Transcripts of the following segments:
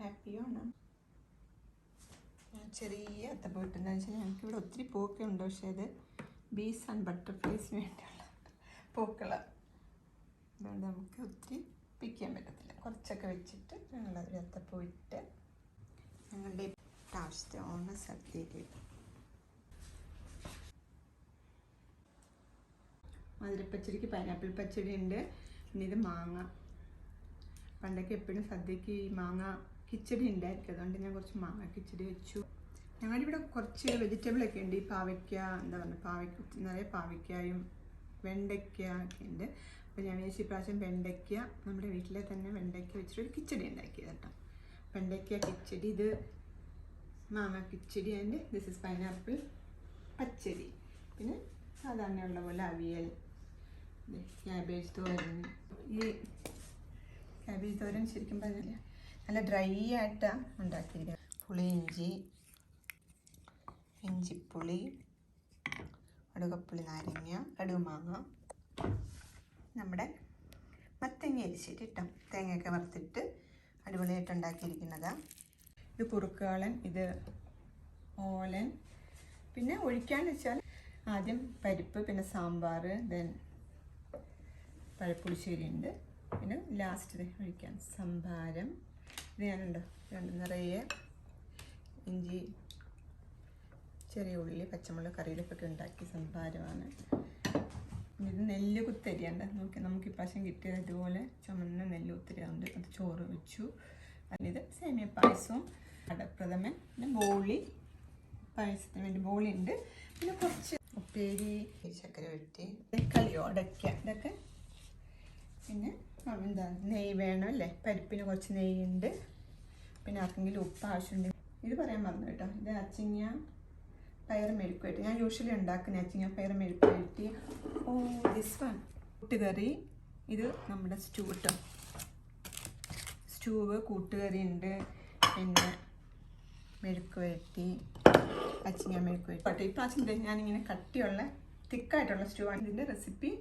Happy Onam. ചെറിയ അത്തപ്പൂ കിട്ടുന്നതെന്ന് വെച്ചാൽ ഞങ്ങൾക്ക് ഇവിടെ ഒത്തിരി പൂക്കൾ ഉണ്ട്, പക്ഷേ അത് ബീസ് ആൻഡ് ബട്ടർഫ്ലൈസിന് വേണ്ടിയുള്ള പൂക്കളാണ്. അതുകൊണ്ട് നമുക്ക് ഒത്തിരി പിക്കാൻ പറ്റത്തില്ല. കുറച്ചൊക്കെ വെച്ചിട്ട് ഞങ്ങളൊരു അത്തപ്പൂ ഇട്ട് ഞങ്ങളുടെ പ്രാവശ്യത്തെ ഓണസദ്യയിൽ മധുരപ്പച്ചടിക്ക് പൈനാപ്പിൾ പച്ചടി ഉണ്ട്. പിന്നെ ഇത് മാങ്ങ. പണ്ടൊക്കെ എപ്പോഴും സദ്യക്ക് ഈ മാങ്ങ കിച്ചടി ഉണ്ടായിരിക്കും, അതുകൊണ്ട് ഞാൻ കുറച്ച് മാങ്ങ കിച്ചടി വെച്ചു. ഞങ്ങളിവിടെ കുറച്ച് വെജിറ്റബിളൊക്കെ ഉണ്ട്. ഈ പാവയ്ക്ക, എന്താ പറയുക, പാവയ്ക്ക നിറയെ പാവയ്ക്കായും വെണ്ടയ്ക്ക ഒക്കെ ഉണ്ട്. അപ്പോൾ ഞാൻ വിചാരിച്ചു ഇപ്രാവശ്യം വെണ്ടയ്ക്ക, നമ്മുടെ വീട്ടിലെ തന്നെ വെണ്ടയ്ക്ക വെച്ചിട്ടൊരു കിച്ചടി ഉണ്ടാക്കിയത് കേട്ടോ. വെണ്ടയ്ക്ക കിച്ചടി, ഇത് മാങ്ങ കിച്ചടി, ആൻഡ് ദിസ് ഇസ് പൈനാപ്പിൾ പച്ചടി. പിന്നെ സാധാരണയുള്ള പോലെ അവിയൽ, ക്യാബേജ് തോരൻ. ഈ ക്യാബേജ് തോരൻ ശരിക്കും പറഞ്ഞാൽ നല്ല ഡ്രൈ ആയിട്ടാണ് ഉണ്ടാക്കിയിരിക്കുന്നത്. പുളി ഇഞ്ചിപ്പുളി, കടുകപ്പുളി, നാരങ്ങ, കടുകുമാങ്ങ, നമ്മുടെ മത്തങ്ങ അരിച്ചിട്ട് ഇട്ടോ, തേങ്ങയൊക്കെ വറുത്തിട്ട് അടിപൊളിയായിട്ട് ഉണ്ടാക്കിയിരിക്കുന്നതാണ്. ഇത് കുറുക്കാളൻ, ഇത് ഓലൻ. പിന്നെ ഒഴിക്കാന്ന് വെച്ചാൽ ആദ്യം പരിപ്പ്, പിന്നെ സാമ്പാർ, ദെൻ പഴപ്പുളിശ്ശേരി ഉണ്ട്, പിന്നെ ലാസ്റ്റ് ഒഴിക്കാൻ സംഭാരം. ഇത് ഞാനുണ്ടോ നിറയെ ഇഞ്ചി, ചെറിയ ഉള്ളി, പച്ചമുളക്, കറിയിലൊക്കെ ഉണ്ടാക്കി സംഭാരമാണ്. ഇത് നെല്ല് കുത്തരിയുണ്ട്. നമുക്ക് ഇപ്രാവശ്യം കിട്ടിയത് ഇതുപോലെ ചുമന്ന നെല്ല് കുത്തരി ഉണ്ട്. അത് ചോറ് വെച്ചു. അതിത് സേമിയ പായസവും അടപ്രഥമൻ, പിന്നെ ബോളി, പായസത്തിന് വേണ്ടി ബോളി ഉണ്ട്. പിന്നെ കുറച്ച് ഉപ്പേരി, ചക്കര വെട്ടി, കളിയോ അടയ്ക്ക, ഇതൊക്കെ. പിന്നെ എന്താ നെയ്യ് വേണം അല്ലേ, പരിപ്പിന് കുറച്ച് നെയ്യുണ്ട്. പിന്നെ ആർക്കെങ്കിലും ഉപ്പ് ആവശ്യമുണ്ട്. ഇത് പറയാൻ മറന്നു കേട്ടോ. ഇത് അച്ചിങ്ങ പയർ മെഴുക്ക് വരട്ടി. ഞാൻ യൂഷ്വലി ഉണ്ടാക്കുന്ന അച്ചിങ്ങ പയർ മെഴുക്ക് വരട്ടി. ഓ ദിസ് വൺ കൂട്ടുകറി. ഇത് നമ്മുടെ സ്റ്റൂ കേട്ടോ. സ്റ്റൂവ്, കൂട്ടുകറി ഉണ്ട്. പിന്നെ മെഴുക്ക് വരട്ടി, അച്ചിങ്ങ മെഴുക്ക് വരട്ടി. ഈ പ്രാവശ്യം ഞാനിങ്ങനെ കട്ടിയുള്ള തിക്കായിട്ടുള്ള സ്റ്റൂ ആണ്. ഇതിൻ്റെ റെസിപ്പി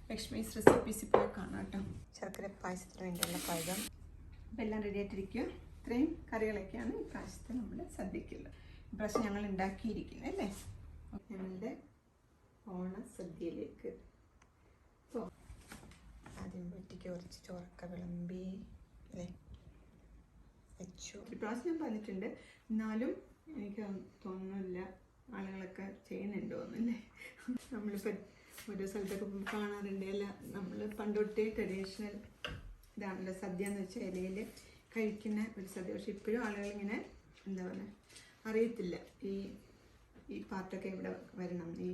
ലക്ഷ്മീസ് റെസിപ്പീസ് ഇപ്പോൾ കാണാം കേട്ടോ. ശർക്കര പായസത്തിന് വേണ്ടിയുള്ള പായസം. അപ്പോൾ എല്ലാം റെഡി ആയിട്ടിരിക്കുക. ഇത്രയും കറികളൊക്കെയാണ് ഈ പ്രാവശ്യത്തെ നമ്മുടെ സദ്യക്കുള്ളത്. ഇപ്രാവശ്യം ഞങ്ങൾ ഉണ്ടാക്കിയിരിക്കുന്നത് അല്ലേ. ഞങ്ങളുടെ ഓണസദ്യയിലേക്ക് ആദ്യം വെട്ടിക്ക് കുറച്ച് ചോറൊക്കെ വിളമ്പി അല്ലേ വെച്ചു. ഇപ്രാവശ്യം ഞാൻ പറഞ്ഞിട്ടുണ്ട്, എന്നാലും എനിക്ക് തോന്നുന്നില്ല ആളുകളൊക്കെ ചെയ്യുന്നുണ്ടോ എന്നല്ലേ. നമ്മളിപ്പോൾ ഓരോ സ്ഥലത്തൊക്കെ കാണാറുണ്ട്. അല്ല, നമ്മൾ പണ്ടൊട്ടേ ട്രഡീഷണൽ ഇതാണല്ലോ സദ്യ എന്ന് വെച്ചാൽ ഇലയിൽ കഴിക്കുന്ന ഒരു സദ്യ. പക്ഷെ ഇപ്പോഴും ആളുകളിങ്ങനെ എന്താ പറയുക, അറിയത്തില്ല ഈ പാർട്ടൊക്കെ ഇവിടെ വരണം. ഈ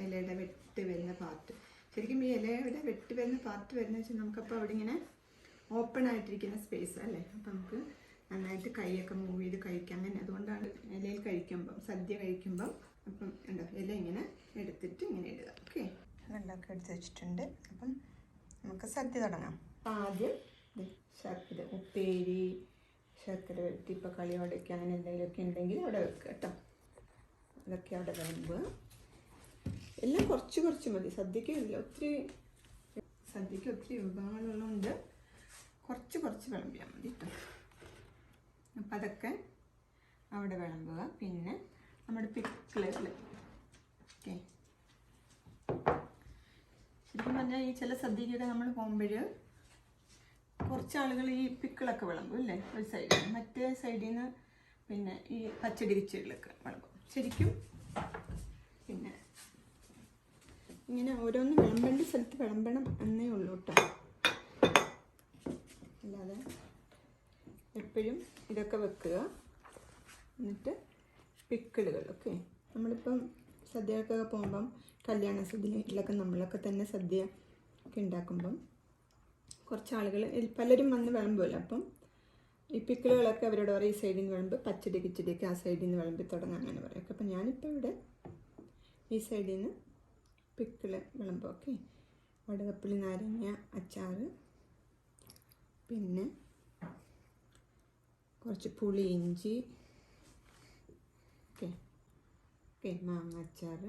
ഇലയുടെ വെട്ട് വരുന്ന പാർട്ട്, ശരിക്കും ഈ ഇലയുടെ വെട്ട് വരുന്ന പാർട്ട് വരുന്ന വെച്ചാൽ നമുക്കപ്പോൾ അവിടെ ഇങ്ങനെ ഓപ്പൺ ആയിട്ടിരിക്കുന്ന സ്പേസ് അല്ലേ. അപ്പം നമുക്ക് നന്നായിട്ട് കൈയൊക്കെ മൂവ് ചെയ്ത് കഴിക്കാം. അങ്ങനെ അതുകൊണ്ടാണ് ഇലയിൽ കഴിക്കുമ്പം, സദ്യ കഴിക്കുമ്പം അപ്പം ഉണ്ടോ ഇല ഇങ്ങനെ എടുത്തിട്ട് ഇങ്ങനെ ഇടുക. ഓക്കെ, വെള്ളമൊക്കെ എടുത്ത് വെച്ചിട്ടുണ്ട്. അപ്പം നമുക്ക് സദ്യ തുടങ്ങാം. അപ്പം ആദ്യം ഇത് ഉപ്പേരി, ശർക്കര വെട്ടി, ഇപ്പോൾ കളിയോടൊക്കെ അങ്ങനെ എന്തെങ്കിലുമൊക്കെ ഉണ്ടെങ്കിൽ അവിടെ വെക്കുക കേട്ടോ. അതൊക്കെ അവിടെ വിളമ്പുക. എല്ലാം കുറച്ച് കുറച്ച് മതി. സദ്യക്ക് ഒത്തിരി വിഭവങ്ങളുള്ളതുകൊണ്ട് കുറച്ച് കുറച്ച് വിളമ്പിയാൽ മതി കേട്ടോ. അപ്പം അതൊക്കെ അവിടെ വിളമ്പുക. പിന്നെ നമ്മുടെ പിക്കിളുകൾ. ഓക്കെ, ശരിക്കും പറഞ്ഞാൽ ഈ ചില സദ്യക്കൊക്കെ നമ്മൾ പോകുമ്പോൾ കുറച്ച് ആളുകൾ ഈ പിക്കിളൊക്കെ വിളമ്പും അല്ലേ, ഒരു സൈഡിൽ നിന്ന്. മറ്റേ സൈഡിൽ നിന്ന് പിന്നെ ഈ പച്ചടി കിച്ചടികളൊക്കെ വിളമ്പും ശരിക്കും. പിന്നെ ഇങ്ങനെ ഓരോന്ന് വിളമ്പേണ്ട സ്ഥലത്ത് വിളമ്പണം എന്നേ ഉള്ളൂ കേട്ടോ. അല്ലാതെ എപ്പോഴും ഇതൊക്കെ വെക്കുക. എന്നിട്ട് പിക്കിളുകൾ. ഓക്കെ, നമ്മളിപ്പം സദ്യയൊക്കെ പോകുമ്പം കല്യാണ സദ്യയിലൊക്കെ നമ്മളൊക്കെ തന്നെ സദ്യ ഒക്കെ ഉണ്ടാക്കുമ്പം കുറച്ച് ആളുകൾ പലരും വന്ന് വിളമ്പുമല്ലോ. അപ്പം ഈ പിക്കിളുകളൊക്കെ അവരോട് പറയും ഈ സൈഡിൽ നിന്ന് വിളമ്പ്, പച്ചടി കിച്ചടിയൊക്കെ ആ സൈഡിൽ നിന്ന് വിളമ്പി തുടങ്ങാം അങ്ങനെ പറയും. അപ്പം ഞാനിപ്പോൾ ഇവിടെ ഈ സൈഡിൽ നിന്ന് പിക്കിള് വിളമ്പും. ഓക്കെ, വടുകപ്പുളി, നാരങ്ങ അച്ചാർ, പിന്നെ കുറച്ച് പുളി ഇഞ്ചി, ഓക്കെ മാങ്ങ അച്ചാർ.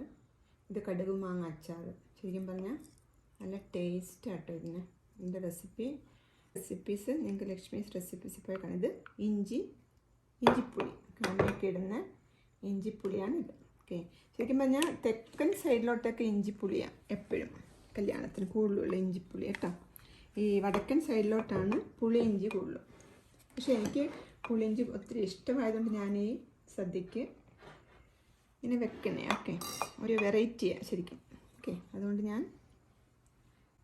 ഇത് കടുക് മാങ്ങ അച്ചാർ. ശരിക്കും പറഞ്ഞാൽ നല്ല ടേസ്റ്റ് ആട്ടോ ഇതിന്. ഇതിൻ്റെ റെസിപ്പി റെസിപ്പീസ് നിങ്ങൾക്ക് ലക്ഷ്മീസ് റെസിപ്പീസ് പോയി കാണാം. ഇത് ഇഞ്ചിപ്പുളി അമ്മയൊക്കെ ഇടുന്ന ഇഞ്ചിപ്പുളിയാണിത്. ഓക്കെ, ശരിക്കും പറഞ്ഞാൽ തെക്കൻ സൈഡിലോട്ടൊക്കെ ഇഞ്ചിപ്പുളിയാണ് എപ്പോഴും കല്യാണത്തിന് കൂടുതലുള്ള ഇഞ്ചിപ്പുളി കേട്ടോ. ഈ വടക്കൻ സൈഡിലോട്ടാണ് പുളിയിഞ്ചി കൂടുതലും. പക്ഷേ എനിക്ക് പുളിയിഞ്ചി ഒത്തിരി ഇഷ്ടമായതുകൊണ്ട് ഞാൻ ഈ സദ്യക്ക് ഇങ്ങനെ വെക്കണേ. ഓക്കെ, ഒരു വെറൈറ്റിയാണ് ശരിക്കും. ഓക്കെ, അതുകൊണ്ട് ഞാൻ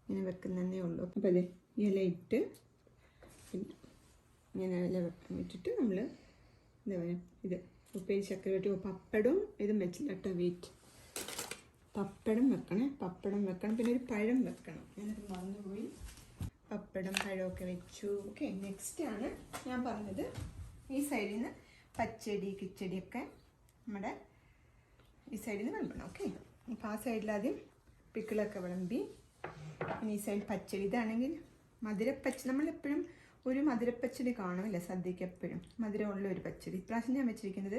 ഇങ്ങനെ വെക്കുന്നതേ ഉള്ളൂ. അപ്പോൾ അതെ ഇലയിട്ട് പിന്നെ ഇങ്ങനെ ഇല ഇട്ടിട്ട് നമ്മൾ എന്താ പറയുക, ഇത് ഉപ്പേരി ചക്കര വെട്ടി പപ്പടവും ഇതും വെച്ചില്ല കേട്ടോ. വെയിറ്റ്, പപ്പടം വെക്കണം പിന്നെ ഒരു പഴം വെക്കണം. ഞാനത് മറന്നുപോയി. പപ്പടം പഴമൊക്കെ വെച്ചു. ഓക്കെ, നെക്സ്റ്റ് ആണ് ഞാൻ പറഞ്ഞത് ഈ സൈഡിൽ നിന്ന് പച്ചടി കിച്ചടിയൊക്കെ നമ്മുടെ ഈ സൈഡിൽ നിന്ന് വിളമ്പണം. ഓക്കെ, അപ്പോൾ ആ സൈഡിലാദ്യം പിക്കിളൊക്കെ വിളമ്പി പിന്നെ ഈ സൈഡ് പച്ചടി. ഇതാണെങ്കിൽ മധുരപ്പച്ചടി. നമ്മളെപ്പോഴും ഒരു മധുരപ്പച്ചടി കാണുമല്ലേ സദ്യക്ക്, എപ്പോഴും മധുരമുള്ള ഒരു പച്ചടി. ഇപ്രാവശ്യം ഞാൻ വെച്ചിരിക്കുന്നത്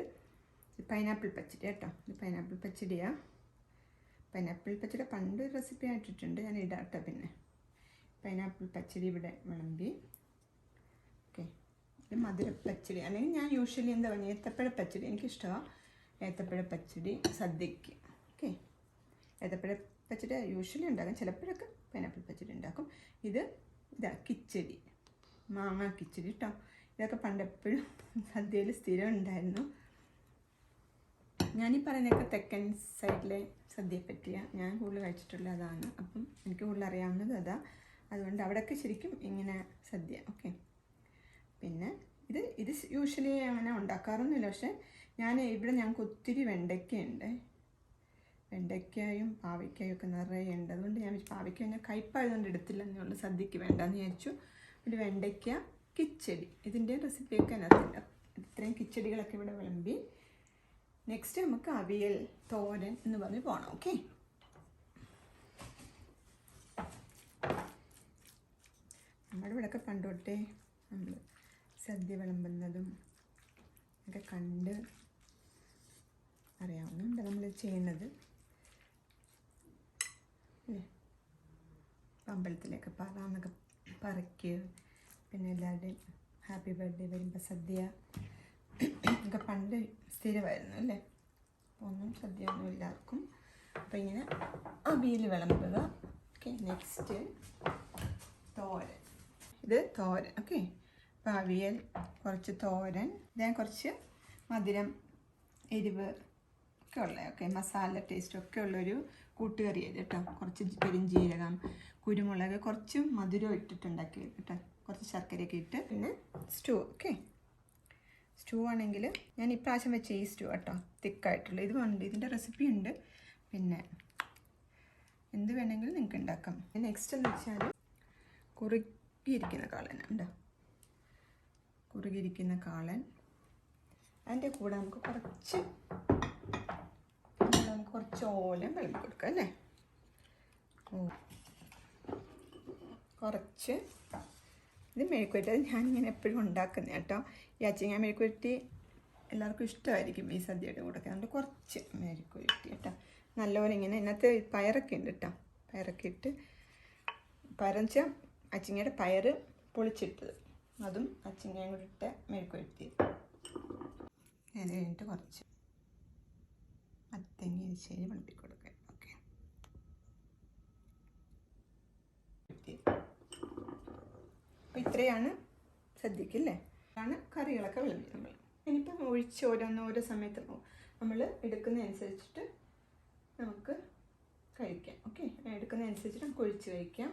പൈനാപ്പിൾ പച്ചടി കേട്ടോ. ഇത് പൈനാപ്പിൾ പച്ചടിയാണ്. പൈനാപ്പിൾ പച്ചടി പണ്ട് റെസിപ്പി ആയിട്ടിട്ടുണ്ട്, ഞാൻ ഇടാം കേട്ടോ. പിന്നെ പൈനാപ്പിൾ പച്ചടി ഇവിടെ വിളമ്പി. ഓക്കെ, ഇത് മധുരപ്പച്ചടി. അല്ലെങ്കിൽ ഞാൻ യൂഷ്വലി എന്താ പറയുക, ഏത്തപ്പഴ പച്ചടി എനിക്കിഷ്ടമാണ്. ഏത്തപ്പഴ പച്ചടി സദ്യക്ക്. ഓക്കെ, ഏത്തപ്പഴ പച്ചടി യൂഷ്വലി ഉണ്ടാക്കും, ചിലപ്പോഴൊക്കെ പൈനാപ്പിൾ പച്ചടി ഉണ്ടാക്കും. ഇതാ കിച്ചടി, മാങ്ങ കിച്ചടി കേട്ടോ. ഇതൊക്കെ പണ്ടെപ്പോഴും സദ്യയിൽ സ്ഥിരം ഉണ്ടായിരുന്നു. ഞാനീ പറയുന്നതൊക്കെ തെക്കൻ സൈഡിലെ സദ്യയെ പറ്റിയാണ്. ഞാൻ കൂടുതൽ കഴിച്ചിട്ടുള്ള അതാണ്. അപ്പം എനിക്ക് കൂടുതൽ അറിയാവുന്നത് അതാ. അതുകൊണ്ട് അവിടെയൊക്കെ ശരിക്കും ഇങ്ങനെ സദ്യ. ഓക്കെ, പിന്നെ ഇത് യൂഷ്വലി അങ്ങനെ ഉണ്ടാക്കാറൊന്നുമില്ല. പക്ഷേ ഞങ്ങൾക്ക് ഒത്തിരി വെണ്ടയ്ക്കയുണ്ട്. വെണ്ടയ്ക്കായും പാവയ്ക്കായും ഒക്കെ നിറയെ ഉണ്ട്. അതുകൊണ്ട് ഞാൻ പാവയ്ക്ക ഞാൻ കയ്പായതുകൊണ്ട് എടുത്തില്ല എന്നുള്ള സദ്യക്ക് വേണ്ടാന്ന് വിചാരിച്ചു. ഒരു വെണ്ടയ്ക്ക കിച്ചടി, ഇതിൻ്റെ റെസിപ്പിയൊക്കെ അതിനകത്തില്ല. ഇത്രയും കിച്ചടികളൊക്കെ ഇവിടെ വിളമ്പി. നെക്സ്റ്റ് നമുക്ക് അവിയൽ തോരൻ എന്ന് പറഞ്ഞ് പോകണം. ഓക്കെ, നമ്മുടെ ഇവിടെയൊക്കെ പണ്ടോട്ടേ നമ്മൾ സദ്യ വിളമ്പുന്നതും ഒക്കെ കണ്ട് അറിയാവുന്നുണ്ട് നമ്മൾ ചെയ്യുന്നത് അല്ലേ. അമ്പലത്തിലേക്ക് പറന്നൊക്കെ പറയ്ക്ക്, പിന്നെ എല്ലാവരുടെയും ഹാപ്പി ബർത്ത്ഡേ വരുമ്പോൾ സദ്യ ഒക്കെ പണ്ട് സ്ഥിരമായിരുന്നു അല്ലേ. ഒന്നും സദ്യ ഒന്നും എല്ലാവർക്കും. അപ്പോൾ ഇങ്ങനെ അവിയൽ വിളമ്പുക. ഓക്കെ, നെക്സ്റ്റ് തോരൻ. ഇത് തോരൻ. ഓക്കെ, അപ്പോൾ അവിയൽ, കുറച്ച് തോരൻ, ഞാൻ കുറച്ച് മധുരം എരിവ് ഒക്കെ ഉള്ള, ഓക്കെ മസാല ടേസ്റ്റൊക്കെ ഉള്ളൊരു കൂട്ടുകറി ആയത് കേട്ടോ. കുറച്ച് പെരിഞ്ചീരകം, കുരുമുളക്, കുറച്ച് മധുരം ഇട്ടിട്ടുണ്ടാക്കി കേട്ടോ. കുറച്ച് ശർക്കരയൊക്കെ ഇട്ട് പിന്നെ സ്റ്റൂ. ഓക്കെ, സ്റ്റൂ ആണെങ്കിൽ ഞാൻ ഇപ്രാവശ്യം വെച്ച ഈ സ്റ്റൂ കേട്ടോ, തിക്കായിട്ടുള്ള ഇതുണ്ട്. ഇതിൻ്റെ റെസിപ്പി ഉണ്ട്. പിന്നെ എന്ത് വേണമെങ്കിലും നിങ്ങൾക്ക് ഉണ്ടാക്കാം. നെക്സ്റ്റ് എന്ന് വെച്ചാൽ കുറുകിയിരിക്കുന്ന കാളൻ ഉണ്ടോ. കുറുകിയിരിക്കുന്ന കാളൻ, അതിൻ്റെ കൂടെ നമുക്ക് കുറച്ച് ഓലം വിളമ്പി കൊടുക്കാം അല്ലേ. കുറച്ച് ഇത് മെഴുക്കുവരട്ടി. അത് ഞാനിങ്ങനെ എപ്പോഴും ഉണ്ടാക്കുന്നത് കേട്ടോ. ഈ അച്ചിങ്ങ മെഴുക്കുവരട്ടി എല്ലാവർക്കും ഇഷ്ടമായിരിക്കും ഈ സദ്യയുടെ കൂടെ. അതുകൊണ്ട് കുറച്ച് മെഴുക്കുവരട്ടി കേട്ടോ. നല്ലപോലെ ഇങ്ങനെ ഇതിനകത്ത് പയറൊക്കെ ഉണ്ട് കേട്ടോ. പയറൊക്കെ ഇട്ട്, പയറെന്ന് വെച്ചാൽ അച്ചിങ്ങയുടെ പയറ് പൊളിച്ചിട്ടത്, അതും അച്ചിങ്ങയും കൂടി ഇട്ട് മെഴുക്കുവരട്ടി. അത് കഴിഞ്ഞിട്ട് കുറച്ച് മത്തങ്ങ എരിശ്ശേരി വിളമ്പി കൊടുക്കാം. ഓക്കെ, അപ്പോൾ ഇത്രയാണ് സദ്യക്കല്ലേ. ആണ് കറികളൊക്കെ വിളമ്പി നമ്മൾ. ഇനിയിപ്പം ഒഴിച്ച് ഓരോ സമയത്ത് നമ്മൾ എടുക്കുന്നതനുസരിച്ചിട്ട് നമുക്ക് കഴിക്കാം. ഓക്കെ, എടുക്കുന്നതനുസരിച്ചിട്ട് നമുക്ക് ഒഴിച്ച് കഴിക്കാം.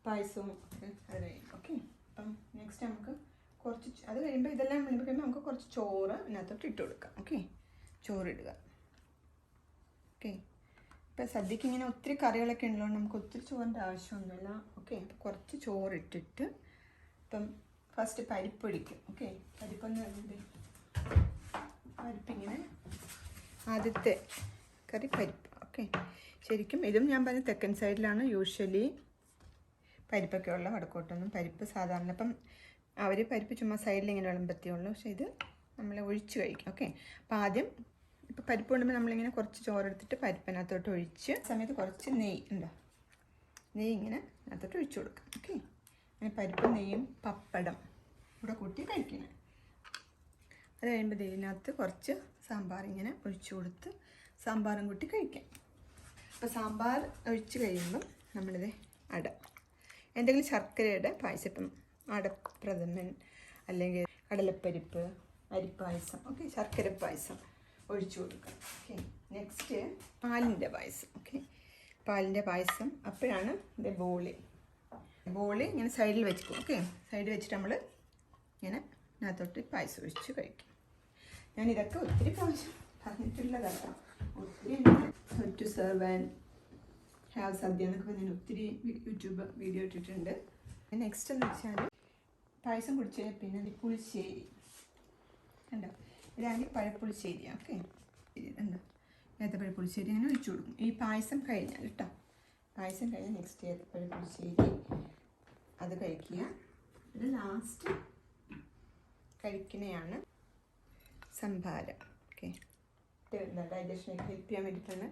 പായസവും ഒക്കെ അത് കഴിയും. ഓക്കെ, അപ്പം നെക്സ്റ്റ് നമുക്ക് കുറച്ച് അത് കഴിയുമ്പോൾ ഇതെല്ലാം വിളമ്പി കഴിയുമ്പോൾ നമുക്ക് കുറച്ച് ചോറ് ഇതിനകത്തോട്ട് ഇട്ട് കൊടുക്കാം. ഓക്കെ, ചോറിടുക. ഓക്കെ, ഇപ്പം സദ്യക്ക് ഇങ്ങനെ ഒത്തിരി കറികളൊക്കെ ഉള്ളതുകൊണ്ട് നമുക്ക് ഒത്തിരി ചോറിൻ്റെ ആവശ്യമൊന്നുമില്ല. ഓക്കെ, അപ്പോൾ കുറച്ച് ചോറിട്ടിട്ട് ഇപ്പം ഫസ്റ്റ് പരിപ്പൊടിക്കും. ഓക്കെ, പരിപ്പിങ്ങനെ ആദ്യത്തെ കറി പരിപ്പ്. ഓക്കെ, ശരിക്കും ഇതും ഞാൻ പറഞ്ഞ തെക്കൻ സൈഡിലാണ് യൂഷ്വലി പരിപ്പൊക്കെ ഉള്ള. വടക്കോട്ടൊന്നും പരിപ്പ് സാധാരണ ഇപ്പം അവർ പരിപ്പ് ചുമ്മാ സൈഡിൽ ഇങ്ങനെ വിളമ്പത്തിയുള്ളൂ. പക്ഷേ ഇത് നമ്മൾ ഒഴിച്ച് കഴിക്കും. ഓക്കെ, അപ്പോൾ ആദ്യം ഇപ്പോൾ പരിപ്പ് കൊണ്ടുമ്പോൾ നമ്മളിങ്ങനെ കുറച്ച് ചോറെടുത്തിട്ട് പരിപ്പിനകത്തോട്ട് ഒഴിച്ച് സമയത്ത് കുറച്ച് നെയ്യ് ഉണ്ടോ, നെയ്യ് ഇങ്ങനെ അതിനകത്തോട്ട് ഒഴിച്ചു കൊടുക്കാം. ഓക്കെ, അങ്ങനെ പരിപ്പും നെയ്യും പപ്പടം കൂടെ കൂട്ടി കഴിക്കണം. അത് കഴിയുമ്പോൾ ഇതിനകത്ത് കുറച്ച് സാമ്പാർ ഇങ്ങനെ ഒഴിച്ചു കൊടുത്ത് സാമ്പാറും കൂട്ടി കഴിക്കാം. അപ്പോൾ സാമ്പാർ ഒഴിച്ച് കഴിയുമ്പം നമ്മളിത് അട, എന്തെങ്കിലും ശർക്കരയുടെ പായസം, ഇപ്പം അടപ്രഥമൻ അല്ലെങ്കിൽ കടലപ്പരിപ്പ്, അരിപ്പായസം, ഓക്കെ, ശർക്കര പായസം ഒഴിച്ചു കൊടുക്കാം. ഓക്കെ, നെക്സ്റ്റ് പാലിൻ്റെ പായസം. ഓക്കെ, പാലിൻ്റെ പായസം. അപ്പോഴാണ് ഇത് ബോളി ഇങ്ങനെ സൈഡിൽ വെച്ചിരിക്കും. ഓക്കെ, സൈഡിൽ വെച്ചിട്ട് നമ്മൾ ഇങ്ങനെ അതിനകത്തോട്ട് പായസം ഒഴിച്ച് കഴിക്കും. ഞാൻ ഇതൊക്കെ ഒത്തിരി പ്രാവശ്യം പറഞ്ഞിട്ടുള്ളതല്ല, ഒത്തിരി ടു സെർവ് ആൻഡ് ഹാവ് സദ്യ എന്നൊക്കെ ഞാൻ ഒത്തിരി യൂട്യൂബ് വീഡിയോ ഇട്ടിട്ടുണ്ട്. നെക്സ്റ്റ് എന്ന് വെച്ചാൽ പായസം കുടിച്ച് പിന്നെ പുളിശ്ശേരി ഉണ്ടോ, ഇതാണ് പഴപ്പുളിശ്ശേരിയാണ്. ഓക്കെ, ഉണ്ടോ, ഏത്തപ്പഴപ്പുളിശ്ശേരി അങ്ങനെ ഒഴിച്ചു കൊടുക്കും ഈ പായസം കഴിഞ്ഞാൽ കേട്ടോ. പായസം കഴിഞ്ഞാൽ നെക്സ്റ്റ് ഏത്തപ്പഴപ്പുളിശ്ശേരി അത് കഴിക്കുക. ഇത് ലാസ്റ്റ് കഴിക്കുന്നതാണ് സംഭാരം. ഓക്കെ, ഡൈജഷനൊക്കെ ഹെൽപ്പ് ചെയ്യാൻ വേണ്ടിയിട്ടാണ്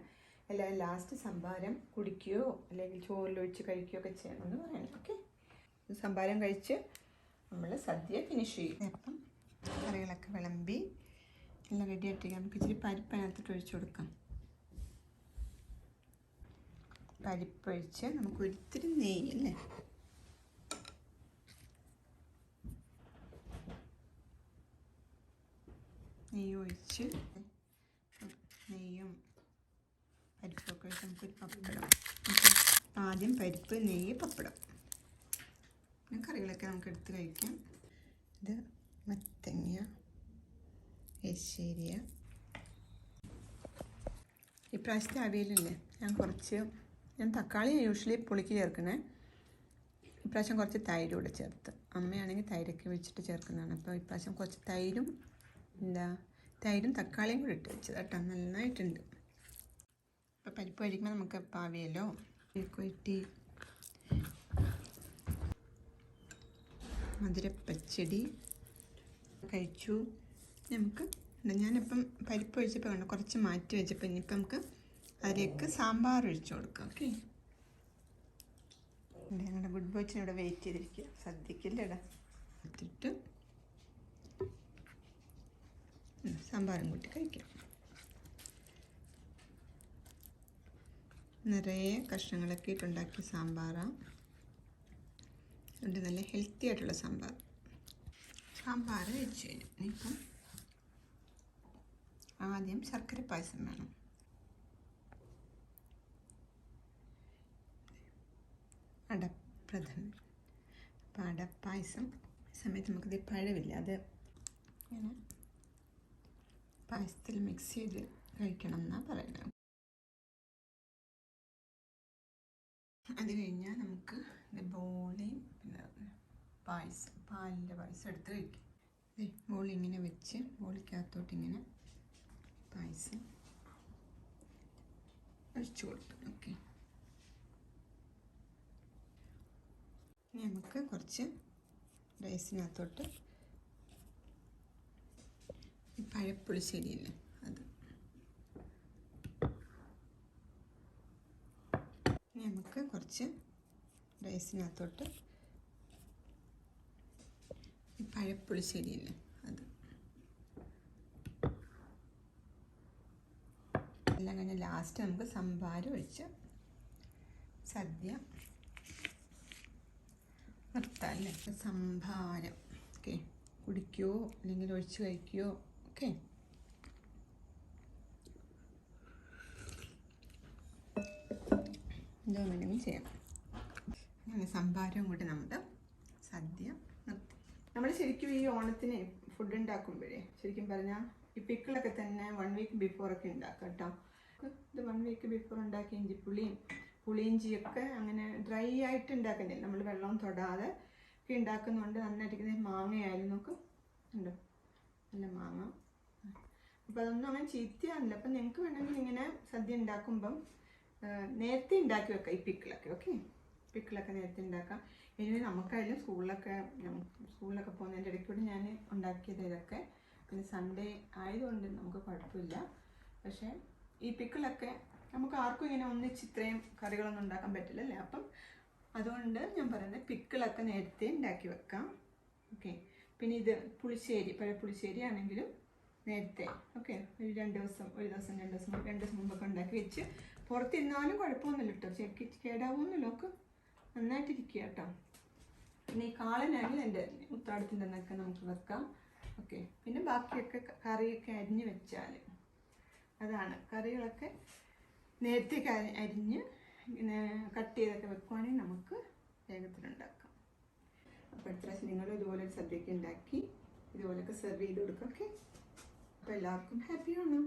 എല്ലാവരും ലാസ്റ്റ് സംഭാരം കുടിക്കുകയോ അല്ലെങ്കിൽ ചോറിലൊഴിച്ച് കഴിക്കുകയോ ഒക്കെ ചെയ്യണമെന്ന് പറയണം. ഓക്കെ, സംഭാരം കഴിച്ച് നമ്മൾ സദ്യ ഫിനിഷ് ചെയ്യും. അപ്പം കറികളൊക്കെ വിളമ്പി എല്ലാം റെഡി ആയിട്ട് നമുക്ക് ഇച്ചിരി പരിപ്പ് അതിനകത്തിട്ട് ഒഴിച്ചു കൊടുക്കാം. പരിപ്പൊഴിച്ച് നമുക്ക് ഒരിത്തിരി നെയ്യ് അല്ലേ, നെയ്യ് ഒഴിച്ച് നെയ്യും പരിപ്പൊക്കെ ഒഴിച്ച് നമുക്കൊരു പപ്പടം. ആദ്യം പരിപ്പ്, നെയ്യ്, പപ്പടം, പിന്നെ കറികളൊക്കെ നമുക്ക് എടുത്ത് കഴിക്കാം. ഇത് മത്തങ്ങ, എരിശ്ശേരിയ. ഇപ്രാവശ്യത്തെ അവിയലല്ലേ, ഞാൻ തക്കാളി യൂഷ്വലി പുളിക്ക് ചേർക്കണേ. ഇപ്രാവശ്യം കുറച്ച് തൈര് കൂടെ ചേർത്ത്, അമ്മയാണെങ്കിൽ തൈരൊക്കെ ഒഴിച്ചിട്ട് ചേർക്കുന്നതാണ്. അപ്പോൾ ഇപ്രാവശ്യം കുറച്ച് തൈരും തക്കാളിയും കൂടെ ഇട്ട് വെച്ചത് കേട്ടോ, നന്നായിട്ടുണ്ട്. അപ്പോൾ പരിപ്പ് കഴിക്കുമ്പോൾ നമുക്ക് പാവിയല്ലോ കൊറ്റി മധുരപ്പച്ചടി കഴിച്ചു. നമുക്ക് ഞാനിപ്പം പരിപ്പ് ഒഴിച്ചപ്പോൾ കണ്ടു കുറച്ച് മാറ്റി വെച്ചപ്പോൾ ഇനിയിപ്പം നമുക്ക് അതിലേക്ക് സാമ്പാർ ഒഴിച്ചു കൊടുക്കാം. ഓക്കെ, ഞങ്ങളുടെ ഗുഡ് ബോയ്സിന് ഇവിടെ വെയിറ്റ് ചെയ്തിരിക്കുക, സദ്യക്കല്ലേടാ. എടുത്തിട്ട് സാമ്പാറും കൂട്ടി കഴിക്കാം. നിറയെ കഷ്ണങ്ങളൊക്കെ ഇട്ടുണ്ടാക്കിയ സാമ്പാറാണ്. അതുകൊണ്ട് നല്ല ഹെൽത്തി ആയിട്ടുള്ള സാമ്പാർ വെച്ച് കഴിഞ്ഞു. ഇനിയിപ്പം ആദ്യം ശർക്കര പായസം വേണം. അടപ്രഥമൻ. അപ്പോൾ അടപ്പായസം സമയത്ത് നമുക്കിത് പഴമില്ല, അത് ഇങ്ങനെ പായസത്തിൽ മിക്സ് ചെയ്ത് കഴിക്കണം എന്നാണ് പറയുന്നത്. അത് കഴിഞ്ഞാൽ നമുക്ക് ബോളി പിന്നെ പായസം, പാലിൻ്റെ പായസം എടുത്ത് കഴിക്കും. ബോളി ഇങ്ങനെ വെച്ച് ബോളിക്കകത്തോട്ട് ഇങ്ങനെ പായസം ഒഴിച്ചു കൊടുക്കും. ഓക്കെ, ഇനി നമുക്ക് കുറച്ച് റൈസിനകത്തോട്ട് ഈ പഴപ്പുളിശ്ശേരിയില്ലേ അത്, ഇനി നമുക്ക് കുറച്ച് റൈസിനകത്തോട്ട് ഈ പഴപ്പുളിശ്ശേരിയില്ലേ അത് എല്ലാം കഴിഞ്ഞ് ലാസ്റ്റ് നമുക്ക് സംഭാരം ഒഴിച്ച് സദ്യ നിർത്താം അല്ലേ. സംഭാരം ഓക്കെ, കുടിക്കുകയോ അല്ലെങ്കിൽ ഒഴിച്ച് കഴിക്കുകയോ ഓക്കെ. എന്തോ വേണമെങ്കിലും ചെയ്യാം. അങ്ങനെ സംഭാരവും കൂടി നമ്മുടെ സദ്യ നിർത്തി. നമ്മൾ ശരിക്കും ഈ ഓണത്തിന് ഫുഡ് ഉണ്ടാക്കുമ്പോഴേ ശരിക്കും പറഞ്ഞാൽ ഈ പിക്കിളൊക്കെ തന്നെ 1 വീക്ക് ബിഫോറൊക്കെ ഉണ്ടാക്കാം കേട്ടോ. ഇത് 1 വീക്ക് ബിഫോർ ഉണ്ടാക്കി പുളിയിഞ്ചിയൊക്കെ അങ്ങനെ ഡ്രൈ ആയിട്ട് ഉണ്ടാക്കുന്നില്ല, നമ്മൾ വെള്ളം തൊടാതെ ഒക്കെ ഉണ്ടാക്കുന്നുണ്ട്. നന്നായിട്ട് മാങ്ങയായാലും നോക്കും ഉണ്ടോ, നല്ല മാങ്ങ. അപ്പോൾ അതൊന്നും അങ്ങനെ ചീത്തയാണില്ല. അപ്പം നിങ്ങൾക്ക് വേണമെങ്കിൽ ഇങ്ങനെ സദ്യ ഉണ്ടാക്കുമ്പം നേരത്തെ ഉണ്ടാക്കി വെക്കാം ഈ പിക്കിളൊക്കെ. ഓക്കെ, പിക്കിളൊക്കെ നേരത്തെ ഉണ്ടാക്കാം. ഇനി നമുക്കായാലും സ്കൂളിലൊക്കെ പോകുന്നതിൻ്റെ ഇടയ്ക്കൂടെ ഞാൻ ഉണ്ടാക്കിയത് ഇതൊക്കെ. പിന്നെ സൺഡേ ആയതുകൊണ്ട് നമുക്ക് കുഴപ്പമില്ല. പക്ഷേ ഈ പിക്കിളൊക്കെ നമുക്ക് ആർക്കും ഇങ്ങനെ ഒന്നിച്ച് ഇത്രയും കറികളൊന്നും ഉണ്ടാക്കാൻ പറ്റില്ലല്ലേ. അപ്പം അതുകൊണ്ട് ഞാൻ പറയുന്നത് പിക്കിളൊക്കെ നേരത്തെ ഉണ്ടാക്കി വെക്കാം. ഓക്കെ, പിന്നെ ഇത് പുളിശ്ശേരി, പഴയ പുളിശ്ശേരി ആണെങ്കിലും നേരത്തെ ഒരു 2 ദിവസം 2 ദിവസം മുമ്പൊക്കെ ഉണ്ടാക്കി വെച്ച് പുറത്തിരുന്നാലും കുഴപ്പമൊന്നുമില്ല കേട്ടോ. ചെക്ക് കേടാവുമെന്നില്ല, ഒക്കെ നന്നായിട്ടിരിക്കുക കേട്ടോ. പിന്നെ ഈ കാളനാണെങ്കിൽ എൻ്റെ ഉത്രാടത്തിൻ്റെ അന്നൊക്കെ നമുക്ക് വെക്കാം. ഓക്കെ, പിന്നെ ബാക്കിയൊക്കെ കറിയൊക്കെ അരിഞ്ഞ് വെച്ചാൽ അതാണ്, കറികളൊക്കെ നേരത്തെ അരിഞ്ഞ് ഇങ്ങനെ കട്ട് ചെയ്തൊക്കെ വെക്കുവാണെങ്കിൽ നമുക്ക് വേഗത്തിലുണ്ടാക്കാം. അപ്പോൾ അടുത്ത പ്രാവശ്യം നിങ്ങളും ഇതുപോലെ ഒരു സദ്യയൊക്കെ ഉണ്ടാക്കി ഇതുപോലെയൊക്കെ സെർവ് ചെയ്ത് കൊടുക്കും. ഓക്കെ, അപ്പോൾ എല്ലാവർക്കും ഹാപ്പിയാണ്.